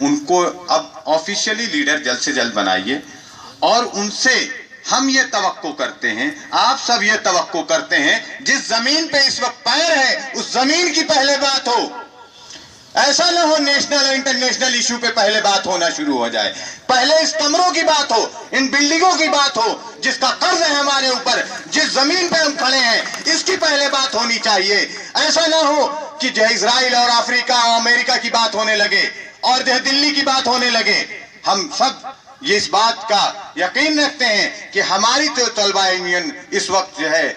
ان کو اب officially leader جلد سے جلد بنائیے، اور ان سے ہم یہ توقع کرتے ہیں، آپ سب یہ توقع کرتے ہیں، جس زمین پہ اس وقت پیر ہے اس زمین کی پہلے بات ہو. ایسا نہ ہو نیشنل اور انٹرنیشنل ایشو پہ پہلے بات ہونا شروع ہو جائے. پہلے اس کمروں کی بات ہو، ان بلڈنگوں کی بات ہو جس کا قرض ہے ہمارے اوپر، جس زمین پہ ہم کھڑے ہیں اس کی پہلے بات ہونی چاہیے. ایسا نہ ہو کہ جو اسرائیل اور افریقہ اور امریکہ کی بات ہونے لگے اور جو دلی کی بات ہونے لگے. ہم سب یہ اس بات کا یقین رکھتے ہیں کہ ہماری تو طلبہ یونین اس وقت جو ہے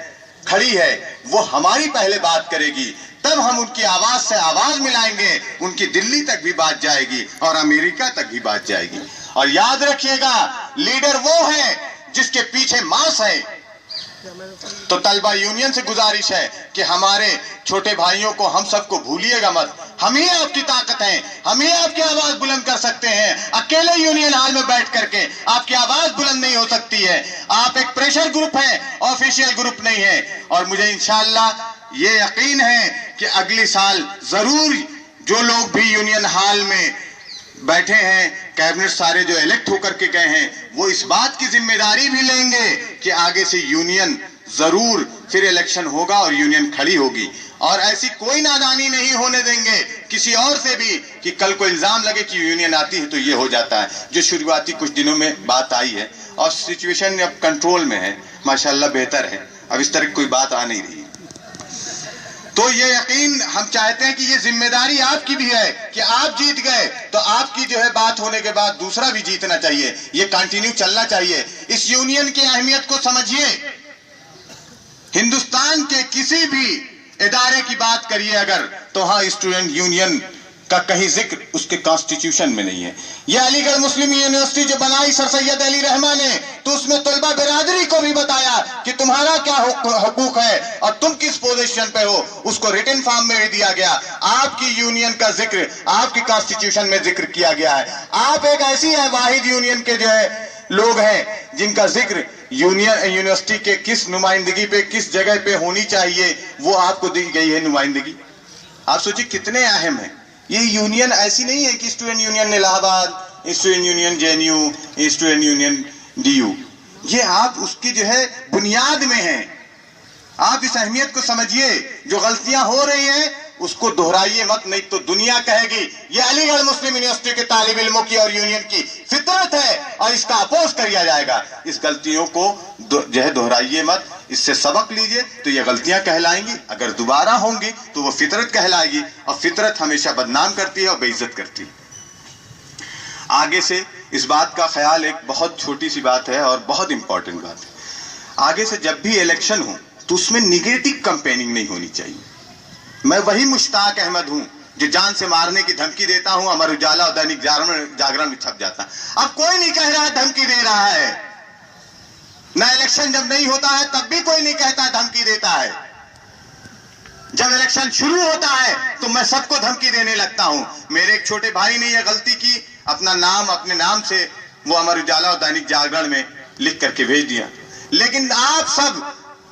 کھڑی ہے، وہ ہماری پہلے بات کرے گی، تب ہم ان کی آواز سے آواز ملائیں گے، ان کی دلی تک بھی بات جائے گی اور امریکہ تک بھی بات جائے گی. اور یاد رکھیے گا، لیڈر وہ ہے جس کے پیچھے ماس ہے. تو طلبہ یونین سے گزارش ہے کہ ہمارے چھوٹے بھائیوں کو، ہم سب کو بھولیے گا مت. ہم ہی آپ کی طاقت ہیں، ہم ہی آپ کی آواز بلند کر سکتے ہیں. اکیلے یونین ہال میں بیٹھ کر کے آپ کی آواز بلند نہیں ہو سکتی ہے. آپ ایک پریشر گروپ ہیں، آفیشیل گروپ نہیں ہے. اور مجھے انشاءاللہ یہ یقین ہے کہ اگلی سال ضرور جو لوگ بھی یونین ہال میں بیٹھے ہیں، کیبنٹ سارے جو الیکٹ ہو کر کے گئے ہیں، وہ اس بات کی ذمہ داری بھی لیں گے کہ آگے سے یونین ضرور پھر الیکشن ہوگا اور یونین کھڑی ہوگی. اور ایسی کوئی نادانی نہیں ہونے دیں گے کسی اور سے بھی کہ کل کو الزام لگے کہ یونین آتی ہے تو یہ ہو جاتا ہے، جو شروعاتی کچھ دنوں میں بات آئی ہے. اور سچویشن اب کنٹرول میں ہے، ماشاءاللہ بہتر ہے، اب اس طرح کی کوئی بات آ نہیں رہی. تو یہ یقین ہم چاہتے ہیں کہ یہ ذمہ داری آپ کی بھی ہے کہ آپ جیت گئے تو آپ کی جو ہے بات ہونے کے بعد دوسرا بھی جیتنا چاہیے. یہ کنٹینیو چلنا چاہیے. اس یونین کی اہمیت کو سمجھیے. ہندوستان کے کسی بھی ادارے کی بات کریے اگر، تو ہاں اسٹوڈنٹ یونین کا کہیں ذکر اس کے کانسٹیٹیوشن میں نہیں ہے. یہ علی گڑھ مسلم یونیورسٹی جو بنائی سر سید علی رحمٰ نے، تو اس میں طلبہ برادری کو بھی بتایا کہ تمہارا کیا حقوق ہے اور تم کس پوزیشن پہ ہو، اس کو ریٹن فارم میں بھی دیا گیا. آپ کی یونین کا ذکر آپ کی کانسٹیٹیوشن میں ذکر کیا گیا ہے. آپ ایک ایسی ہے واحد یونین کے جو ہے لوگ ہیں جن کا ذکر یونیورسٹی کے کس نمائندگی پہ کس جگہ پہ ہونی چاہیے وہ آپ کو دی گئی ہے نمائندگی. آپ سوچیں کتنے اہم ہیں. یہ یونین ایسی نہیں ہے کہ student union Allahabad, student union J N U, student union D U, یہ آپ اس کی جو ہے بنیاد میں ہیں. آپ اس اہمیت کو سمجھیے. جو غلطیاں ہو رہی ہیں اس کو دہرائیے مت، نہیں تو دنیا کہے گی یہ علی گڑھ مسلم یونیورسٹی کے طالب علموں کی اور یونین کی فطرت ہے اور اس کا اپوز کیا جائے گا. اس غلطیوں کو جو ہے دہرائیے مت، اس سے سبق لیجئے تو یہ غلطیاں کہلائیں گی. اگر دوبارہ ہوں گی تو وہ فطرت کہلائے گی، اور فطرت ہمیشہ بدنام کرتی ہے اور بے عزت کرتی ہے. آگے سے اس بات کا خیال، ایک بہت چھوٹی سی بات ہے اور بہت امپورٹنٹ بات ہے، آگے سے جب بھی الیکشن ہو تو اس میں نیگیٹو کمپیننگ نہیں ہونی چاہیے. میں وہی مشتاق احمد ہوں جو جان سے مارنے کی دھمکی دیتا ہوں، امر اجالا اور دینک جاگرن میں چھپ جاتا. اب کوئی نہیں کہہ رہا دھمکی دے رہا ہے، نہ الیکشن جب نہیں ہوتا ہے تب بھی کوئی نہیں کہتا دھمکی دیتا ہے. جب الیکشن شروع ہوتا ہے تو میں سب کو دھمکی دینے لگتا ہوں. میرے ایک چھوٹے بھائی نے یہ غلطی کی، اپنا نام اپنے نام سے وہ امر اجالا اور دینک جاگرن میں لکھ کر کے بھیج دیا. لیکن آپ سب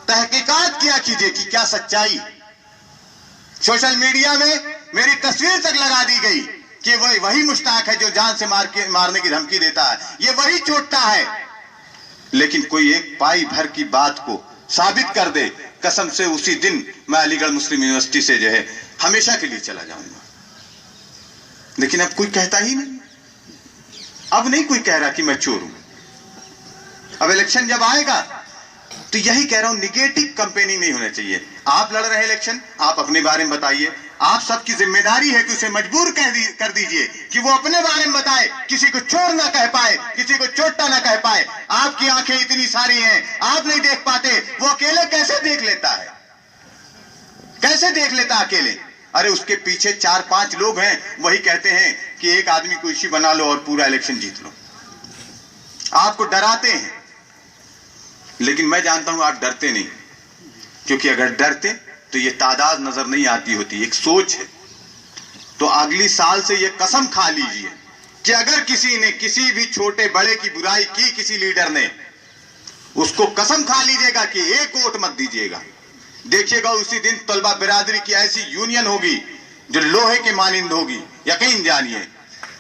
تحقیقات کیا کیجئے کہ کیا سچائی. سوشل میڈیا میں میری تصویر تک لگا دی گئی کہ وہی مشتاق ہے جو جان سے مارنے کی دھمکی دیتا ہے، یہ وہی چوٹتا ہے. لیکن کوئی ایک پائی بھر کی بات کو ثابت کر دے، قسم سے اسی دن میں علی گڑھ مسلم یونیورسٹی سے جو ہے ہمیشہ کے لیے چلا جاؤں گا. لیکن اب کوئی کہتا ہی نہیں. اب نہیں کوئی کہہ رہا کہ میں چور ہوں. اب الیکشن جب آئے گا تو یہی کہہ رہا ہوں، نیگیٹو کمپیننگ نہیں ہونا چاہیے. آپ لڑ رہے الیکشن، آپ اپنے بارے میں بتائیے. آپ سب کی ذمہ داری ہے کہ اسے مجبور کر دیجئے کہ وہ اپنے بارے میں بتائے، کسی کو چور نہ کہہ پائے، کسی کو چوٹا نہ کہہ پائے. آپ کی آنکھیں اتنی ساری ہیں، آپ نہیں دیکھ پاتے، وہ اکیلے کیسے دیکھ لیتا ہے؟ کیسے دیکھ لیتا اکیلے؟ ارے اس کے پیچھے 4-5 لوگ ہیں، وہی کہتے ہیں کہ ایک آدمی کو ایشو بنا لو اور پورا الیکشن جیت لو. آپ کو ڈراتے ہیں، لیکن میں جانتا ہوں آپ ڈرتے نہیں، کیونکہ اگر ڈرتے تو یہ تعداد نظر نہیں آتی ہوتی. ایک سوچ ہے. تو اگلی سال سے یہ قسم کھا لیجئے کہ اگر کسی نے کسی بھی چھوٹے بڑے کی برائی کی، کسی لیڈر نے، اس کو قسم کھا لیجئے گا کہ ایک ووٹ مت دیجئے گا. دیکھیے گا اسی دن طلبہ برادری کی ایسی یونین ہوگی جو لوہے کے مانند ہوگی، یقین جانیے.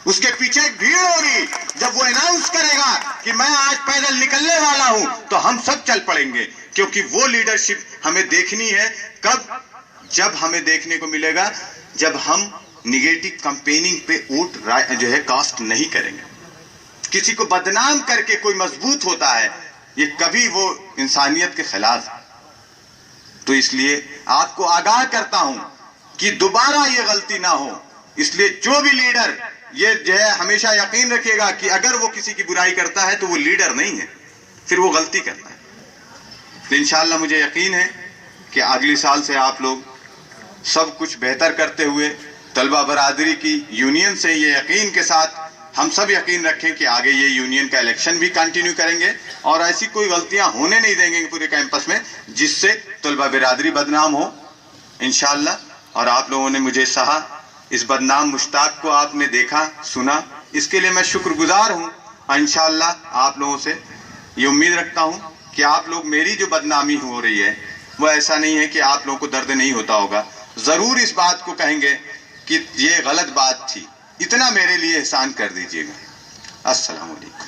اس کے پیچھے ایک بھیڑ ہوگی. جب وہ اناؤنس کرے گا کہ میں آج پیدل نکلنے والا ہوں تو ہم سب چل پڑیں گے, کیونکہ وہ لیڈرشپ ہمیں دیکھنی ہے. کب؟ جب ہمیں دیکھنے کو ملے گا جب ہم نگیٹو کمپیننگ پہ ووٹ جو ہے کاسٹ نہیں کریں گے. کسی کو بدنام کر کے کوئی مضبوط ہوتا ہے, یہ کبھی وہ انسانیت کے خلاف ہے. تو اس لیے آپ کو آگاہ کرتا ہوں کہ دوبارہ یہ غلطی نہ ہو. اس لیے جو بھی لیڈر یہ جو ہے ہمیشہ یقین رکھے گا کہ اگر وہ کسی کی برائی کرتا ہے تو وہ لیڈر نہیں ہے, پھر وہ غلطی کرتا ہے. تو انشاءاللہ مجھے یقین ہے کہ اگلی سال سے آپ لوگ سب کچھ بہتر کرتے ہوئے طلبہ برادری کی یونین سے یہ یقین کے ساتھ ہم سب یقین رکھیں کہ آگے یہ یونین کا الیکشن بھی کنٹینیو کریں گے اور ایسی کوئی غلطیاں ہونے نہیں دیں گے پورے کیمپس میں جس سے طلبہ برادری بدنام ہو انشاءاللہ. اور آپ لوگوں نے مجھے سہا, اس بدنام مشتاق کو آپ نے دیکھا سنا, اس کے لیے میں شکر گزار ہوں. اور انشاءاللہ آپ لوگوں سے یہ امید رکھتا ہوں کہ آپ لوگ میری جو بدنامی ہو رہی ہے وہ ایسا نہیں ہے کہ آپ لوگوں کو درد نہیں ہوتا ہوگا. ضرور اس بات کو کہیں گے کہ یہ غلط بات تھی, اتنا میرے لیے احسان کر دیجیے گا. السلام علیکم.